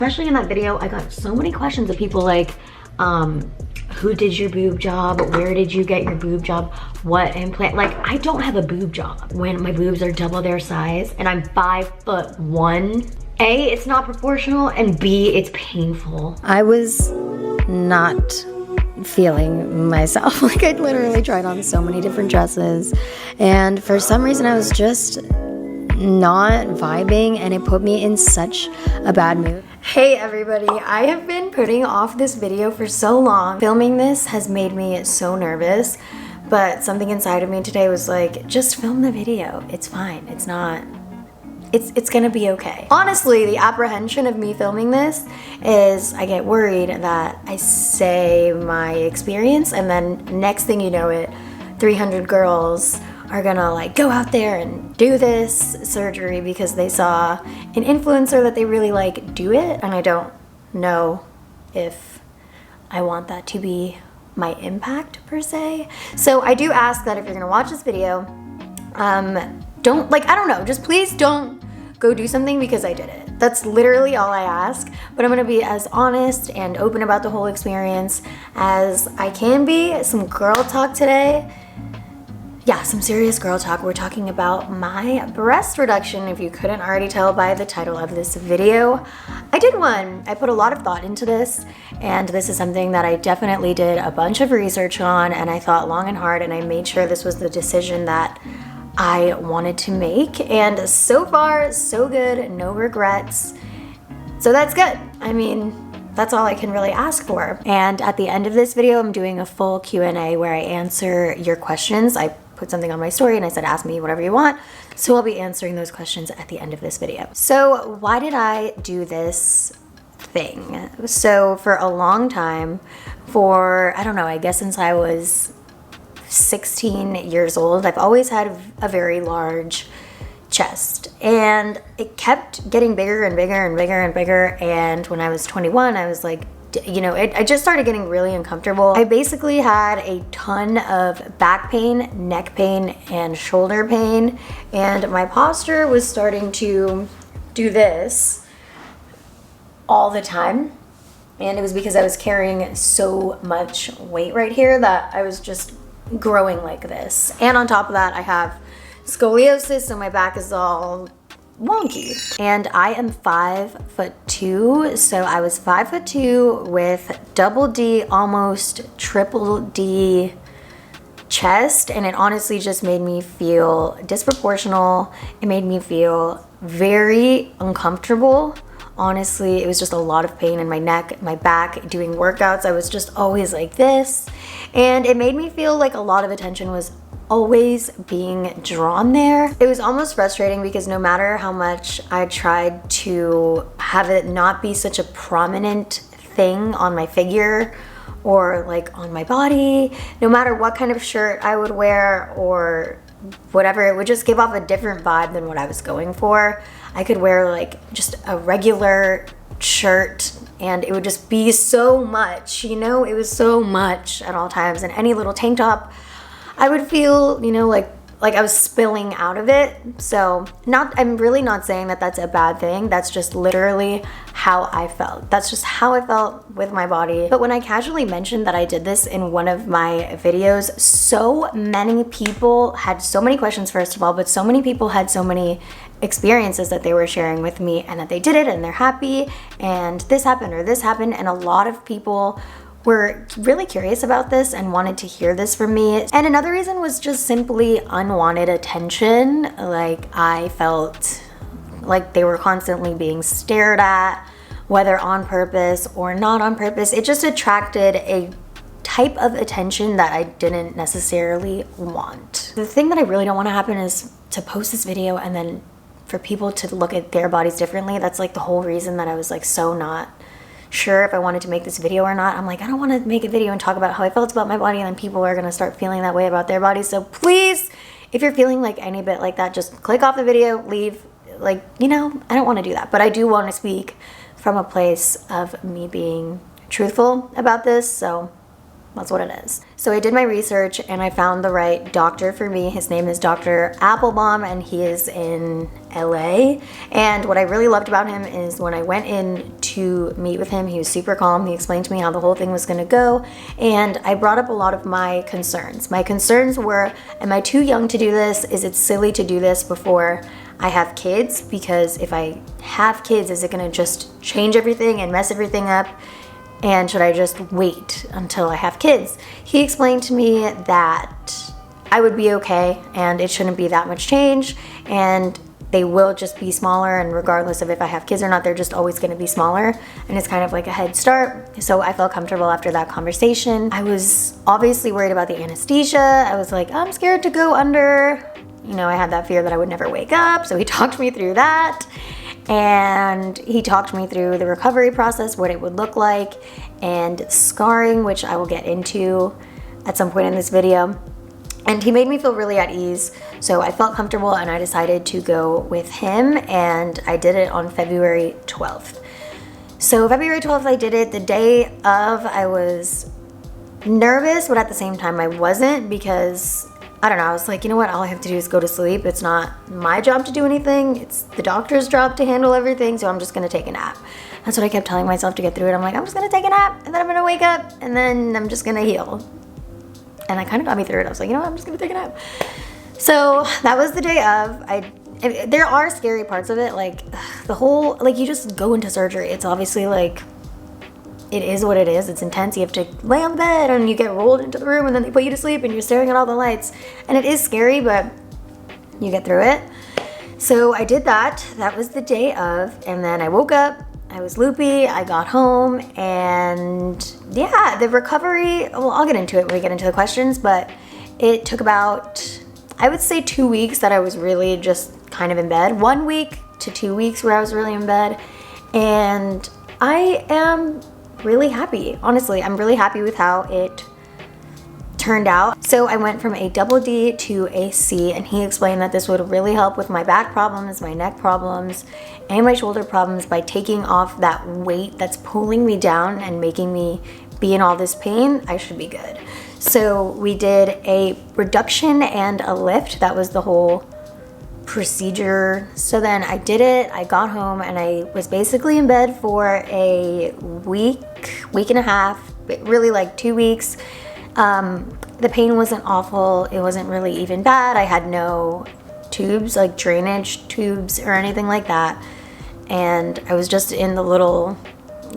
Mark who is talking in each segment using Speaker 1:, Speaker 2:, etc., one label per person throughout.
Speaker 1: Especially in that video, I got so many questions of people like, who did your boob job? Where did you get your boob job? What implant? Like, I don't have a boob job when my boobs are double their size and I'm 5'1". A, it's not proportional, and B, it's painful. I was not feeling myself. Like, I literally tried on so many different dresses, and for some reason I was just not vibing, and it put me in such a bad mood. Hey everybody, I have been putting off this video for so long. Filming this has made me so nervous, but something inside of me today was like, just film the video. It's fine. It's not, it's gonna be okay. Honestly, the apprehension of me filming this is I get worried that I say my experience and then next thing you know it, 300 girls are gonna like go out there and do this surgery because they saw an influencer that they really like do it, and I don't know if I want that to be my impact per se. So I do ask that if you're gonna watch this video, don't, like, I don't know, just please don't go do something because I did it. That's literally all I ask, but I'm gonna be as honest and open about the whole experience as I can be. Some girl talk today. Yeah, some serious girl talk. We're talking about my breast reduction, if you couldn't already tell by the title of this video. I did one. I put a lot of thought into this, and this is something that I definitely did a bunch of research on, and I thought long and hard, and I made sure this was the decision that I wanted to make, and so far, so good, no regrets. So that's good. I mean, that's all I can really ask for. And at the end of this video, I'm doing a full Q&A where I answer your questions. I put something on my story and I said, ask me whatever you want. So I'll be answering those questions at the end of this video. So why did I do this thing? So for a long time, for, I don't know, I guess since I was 16 years old, I've always had a very large chest, and it kept getting bigger and bigger and bigger and bigger. And when I was 21, I was like, you know, I just started getting really uncomfortable. I basically had a ton of back pain, neck pain, and shoulder pain, and my posture was starting to do this all the time. And it was because I was carrying so much weight right here that I was just growing like this. And on top of that, I have scoliosis, so my back is all wonky. And I am 5'2", so I was 5'2" with double D, almost triple D chest, and it honestly just made me feel disproportional. It made me feel very uncomfortable. Honestly, it was just a lot of pain in my neck, my back, doing workouts. I was just always like this, and it made me feel like a lot of attention was always being drawn there. It was almost frustrating because no matter how much I tried to have it not be such a prominent thing on my figure or like on my body, no matter what kind of shirt I would wear or whatever, it would just give off a different vibe than what I was going for. I could wear like just a regular shirt and it would just be so much, you know, it was so much at all times, and any little tank top I would feel, you know, like I was spilling out of it. So I'm really not saying that that's a bad thing. That's just literally how I felt. That's just how I felt with my body. But when I casually mentioned that I did this in one of my videos, so many people had so many questions, first of all, but so many people had so many experiences that they were sharing with me, and that they did it and they're happy, and this happened or this happened. And a lot of people were really curious about this and wanted to hear this from me. And another reason was just simply unwanted attention. Like, I felt like they were constantly being stared at, whether on purpose or not on purpose. It just attracted a type of attention that I didn't necessarily want. The thing that I really don't want to happen is to post this video and then for people to look at their bodies differently. That's like the whole reason that I was like so not sure if I wanted to make this video or not. I'm like, I don't want to make a video and talk about how I felt about my body and then people are going to start feeling that way about their bodies. So please, if you're feeling like any bit like that, just click off the video, leave. Like, you know, I don't want to do that, but I do want to speak from a place of me being truthful about this. So
Speaker 2: That's what it is. So I did my research and I found the right doctor for me. His name is Dr. Applebaum and he is in LA. And what I really loved about him is when I went in to meet with him, he was super calm. He explained to me how the whole thing was gonna go. And I brought up a lot of my concerns. My concerns were, am I too young to do this? Is it silly to do this before I have kids? Because if I have kids, is it gonna just change everything and mess everything up? And should I just wait until I have kids? He explained to me that I would be okay and it shouldn't be that much change and they will just be smaller, and regardless of if I have kids or not, they're just always gonna be smaller, and it's kind of like a head start. So I felt comfortable after that conversation. I was obviously worried about the anesthesia. I was like, I'm scared to go under. You know, I had that fear that I would never wake up, so he talked me through that. And he talked me through the recovery process, what it would look like, and scarring, which I will get into at some point in this video. And he made me feel really at ease, so I felt comfortable and I decided to go with him, and I did it on February 12th. So February 12th I did it. The day of, I was nervous, but at the same time I wasn't, because I don't know, I was like, you know what, all I have to do is go to sleep. It's not my job to do anything. It's the doctor's job to handle everything, so I'm just gonna take a nap. That's what I kept telling myself to get through it. I'm like, I'm just gonna take a nap, and then I'm gonna wake up, and then I'm just gonna heal. And I kind of got me through it. I was like, you know what, I'm just gonna take a nap. So that was the day of. There are scary parts of it, like the whole, like you just go into surgery. It's obviously like, it is what it is. It's intense. You have to lay on the bed and you get rolled into the room and then they put you to sleep and you're staring at all the lights. And it is scary, but you get through it. So I did that. That was the day of. And then I woke up. I was loopy. I got home. And yeah, the recovery, well, I'll get into it when we get into the questions, but it took about, I would say 2 weeks that I was really just kind of in bed. 1 week to 2 weeks where I was really in bed. And I am really happy. Honestly, I'm really happy with how it turned out. So I went from a double D to a C, and he explained that this would really help with my back problems, my neck problems, and my shoulder problems by taking off that weight that's pulling me down and making me be in all this pain. I should be good. So we did a reduction and a lift. That was the whole procedure. So then I did it, I got home, and I was basically in bed for a week and a half, really like 2 weeks. The pain wasn't awful. It wasn't really even bad. I had no tubes, like drainage tubes or anything like that. And I was just in the little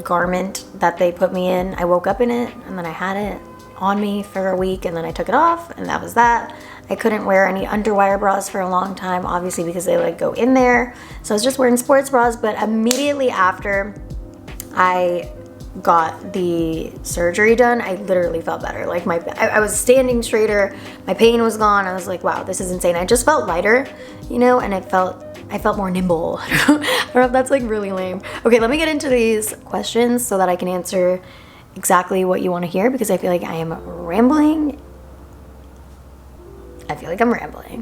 Speaker 2: garment that they put me in. I woke up in it, and then I had it on me for a week, and then I took it off, and that was that. I couldn't wear any underwire bras for a long time, obviously, because they like go in there. So I was just wearing sports bras, but immediately after I got the surgery done, I literally felt better. Like I was standing straighter, my pain was gone. I was like, wow, this is insane. I just felt lighter, you know, and I felt more nimble. I don't know if that's like really lame. Okay, let me get into these questions so that I can answer exactly what you want to hear, because I feel like I am rambling.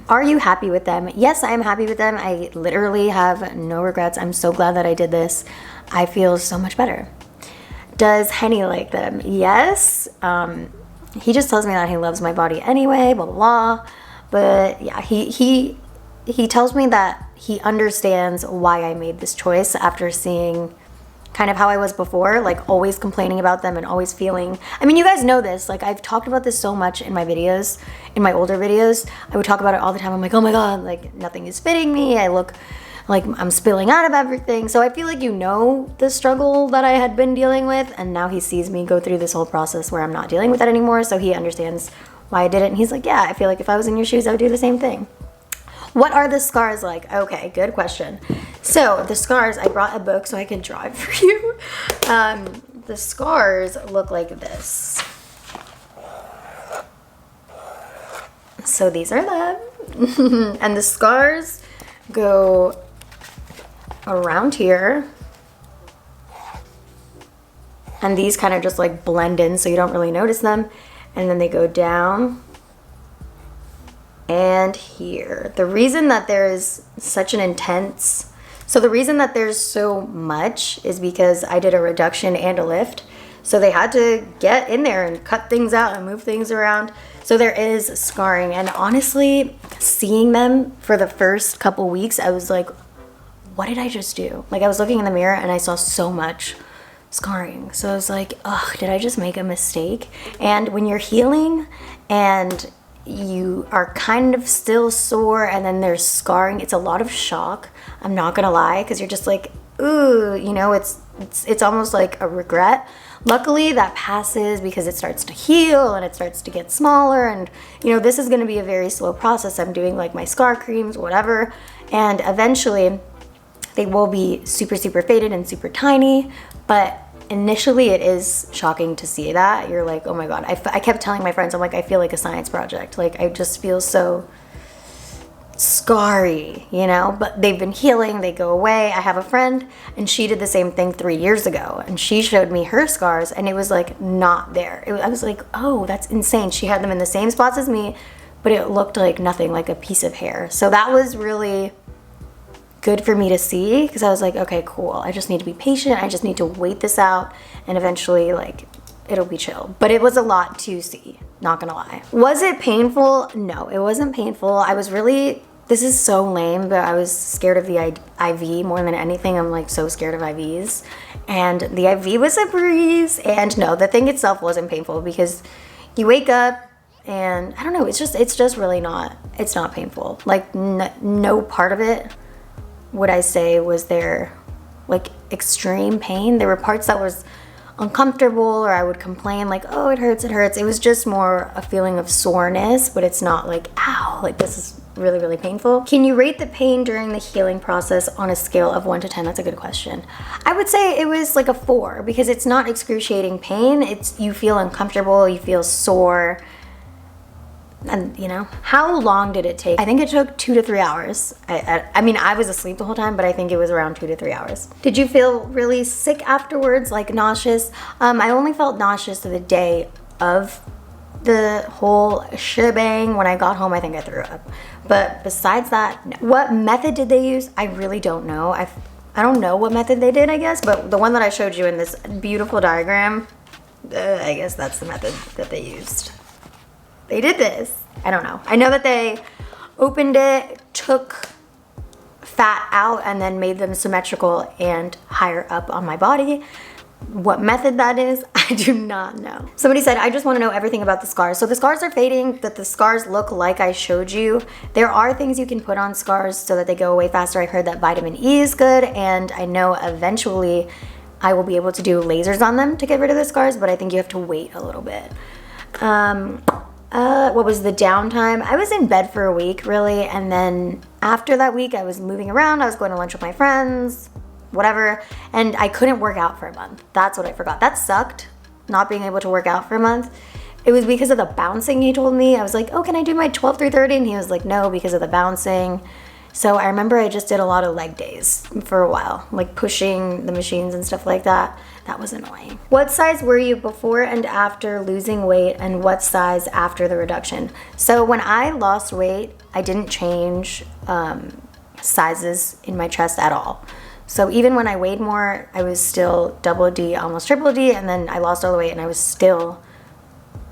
Speaker 2: Are you happy with them? Yes, I am happy with them. I literally have no regrets. I'm so glad that I did this. I feel so much better. Does Henny like them? Yes. He just tells me that he loves my body anyway, blah, blah, blah. But yeah, he tells me that he understands why I made this choice after seeing kind of how I was before, like always complaining about them and always feeling, I mean, you guys know this, like I've talked about this so much in my videos, in my older videos. I would talk about it all the time. I'm like, oh my God, like nothing is fitting me. I look like I'm spilling out of everything. So I feel like you know the struggle that I had been dealing with, and now he sees me go through this whole process where I'm not dealing with that anymore, so he understands why I did it. And he's like, yeah, I feel like if I was in your shoes, I would do the same thing. What are the scars like? Okay, good question. So the scars, I brought a book so I can draw it for you. The scars look like this. So these are them. And the scars go around here. And these kind of just like blend in so you don't really notice them. And then they go down and here. The reason that there's such an intense, so the reason that there's so much is because I did a reduction and a lift. So they had to get in there and cut things out and move things around. So there is scarring. And honestly, seeing them for the first couple weeks, I was like, what did I just do? Like I was looking in the mirror and I saw so much scarring. So I was like, oh, did I just make a mistake? And when you're healing and you are kind of still sore and then there's scarring, it's a lot of shock. I'm not gonna lie, because you're just like, ooh, you know, it's almost like a regret. Luckily that passes because it starts to heal and it starts to get smaller, and you know, this is gonna be a very slow process. I'm doing like my scar creams, whatever, and eventually they will be super, super faded and super tiny, but initially it is shocking to see that. You're like, oh my God. I kept telling my friends, I'm like, I feel like a science project. Like I just feel so scarry, you know, but they've been healing, they go away. I have a friend and she did the same thing 3 years ago, and she showed me her scars and it was like not there. I was like, oh, that's insane. She had them in the same spots as me, but it looked like nothing, like a piece of hair. So that was really good for me to see, because I was like, okay, cool. I just need to be patient. I just need to wait this out and eventually like it'll be chill. But it was a lot to see, not gonna lie. Was it painful? No, it wasn't painful. I was really, this is so lame, but I was scared of the IV more than anything. I'm like so scared of IVs, and the IV was a breeze. And no, the thing itself wasn't painful because you wake up and I don't know, it's just really not, it's not painful. Like no part of it would I say was there like extreme pain. There were parts that was uncomfortable, or I would complain like, oh, it hurts, it hurts. It was just more a feeling of soreness, but it's not like, ow, like this is really, really painful. Can you rate the pain during the healing process on a scale of 1 to 10? That's a good question. I would say it was like a 4, because it's not excruciating pain. It's, you feel uncomfortable, you feel sore. And you know, how long did it take? I think it took 2 to 3 hours. I mean, I was asleep the whole time, but I think it was around 2 to 3 hours. Did you feel really sick afterwards, like nauseous? I only felt nauseous the day of the whole shebang. When I got home, I think I threw up. But besides that, no. What method did they use? I really don't know. I don't know what method they did, I guess, but the one that I showed you in this beautiful diagram, I guess that's the method that they used. They did this. I don't know. I know that they opened it, took fat out, and then made them symmetrical and higher up on my body. What method that is, I do not know. Somebody said, I just want to know everything about the scars. So the scars are fading, that the scars look like I showed you. There are things you can put on scars so that they go away faster. I heard that vitamin E is good, and I know eventually I will be able to do lasers on them to get rid of the scars, but I think you have to wait a little bit. What was the downtime? I was in bed for a week, really, and then after that week I was moving around. I was going to lunch with my friends, whatever, and I couldn't work out for a month. That's what I forgot. That sucked, not being able to work out for a month. It was because of the bouncing, he told me. I was like, oh, can I do my 12 through 30? And he was like, no, because of the bouncing. So I remember I just did a lot of leg days for a while, like pushing the machines and stuff like that. That was annoying. What size were you before and after losing weight, and what size after the reduction? So when I lost weight, I didn't change sizes in my chest at all. So even when I weighed more, I was still double D, almost triple D, and then I lost all the weight and I was still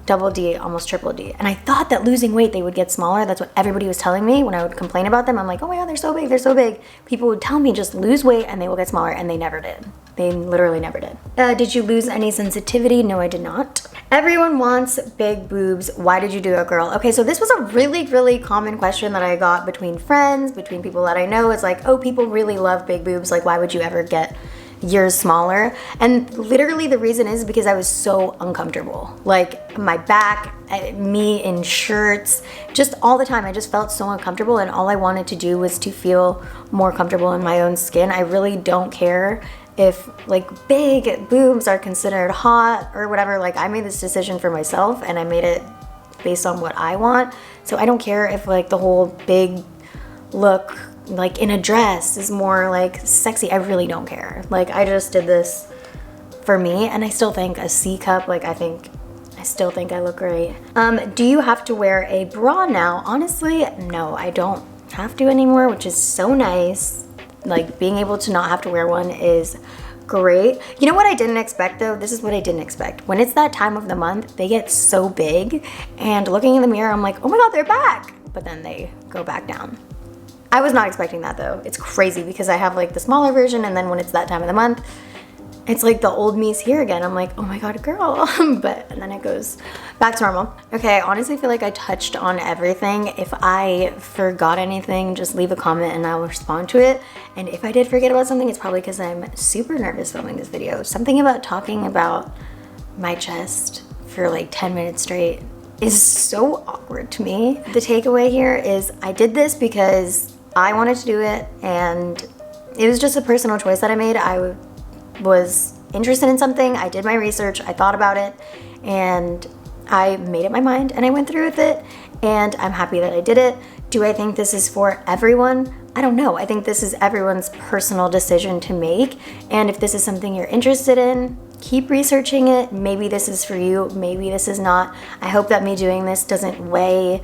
Speaker 2: double D, almost triple D. And I thought that losing weight, they would get smaller. That's what everybody was telling me when I would complain about them. I'm like, oh my God, they're so big, they're so big. People would tell me just lose weight and they will get smaller, and they never did. They literally never did. Did you lose any sensitivity? No, I did not. Everyone wants big boobs. Why did you do it, girl? Okay, so this was a really, really common question that I got between friends, between people that I know. It's like, oh, people really love big boobs. Like, why would you ever get yours smaller? And literally the reason is because I was so uncomfortable. Like my back, me in shirts, just all the time. I just felt so uncomfortable, and all I wanted to do was to feel more comfortable in my own skin. I really don't care if like big boobs are considered hot or whatever. Like I made this decision for myself, and I made it based on what I want. So I don't care if like the whole big look like in a dress is more like sexy. I really don't care. Like I just did this for me, and I still think a C cup, like I still think I look great. Do you have to wear a bra now? Honestly, no, I don't have to anymore, which is so nice. Like being able to not have to wear one is great. You know what I didn't expect though? This is what I didn't expect. When it's that time of the month, they get so big, and looking in the mirror, I'm like, oh my God, they're back. But then they go back down. I was not expecting that though. It's crazy because I have like the smaller version, and then when it's that time of the month, it's like the old me's here again. I'm like, oh my God, girl. And then it goes back to normal. Okay, I honestly feel like I touched on everything. If I forgot anything, just leave a comment and I'll respond to it. And if I did forget about something, it's probably because I'm super nervous filming this video. Something about talking about my chest for like 10 minutes straight is so awkward to me. The takeaway here is I did this because I wanted to do it, and it was just a personal choice that I made. I was interested in something, I did my research, I thought about it, and I made up my mind and I went through with it, and I'm happy that I did it. Do I think this is for everyone? I don't know. I think this is everyone's personal decision to make, and if this is something you're interested in, keep researching it. Maybe this is for you, maybe this is not. I hope that me doing this doesn't weigh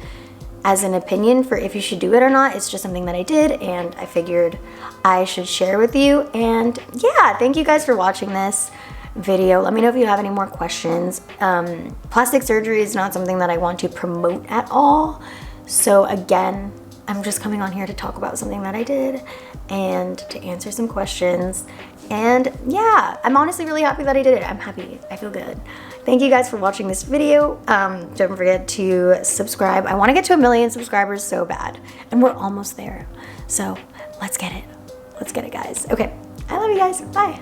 Speaker 2: as an opinion for if you should do it or not. It's just something that I did, and I figured I should share with you. And yeah, thank you guys for watching this video. Let me know if you have any more questions. Plastic surgery is not something that I want to promote at all. So again, I'm just coming on here to talk about something that I did and to answer some questions. And yeah, I'm honestly really happy that I did it. I'm happy. I feel good. Thank you guys for watching this video. Don't forget to subscribe. I want to get to 1 million subscribers so bad, and we're almost there. So let's get it. Let's get it, guys. Okay, I love you guys. Bye.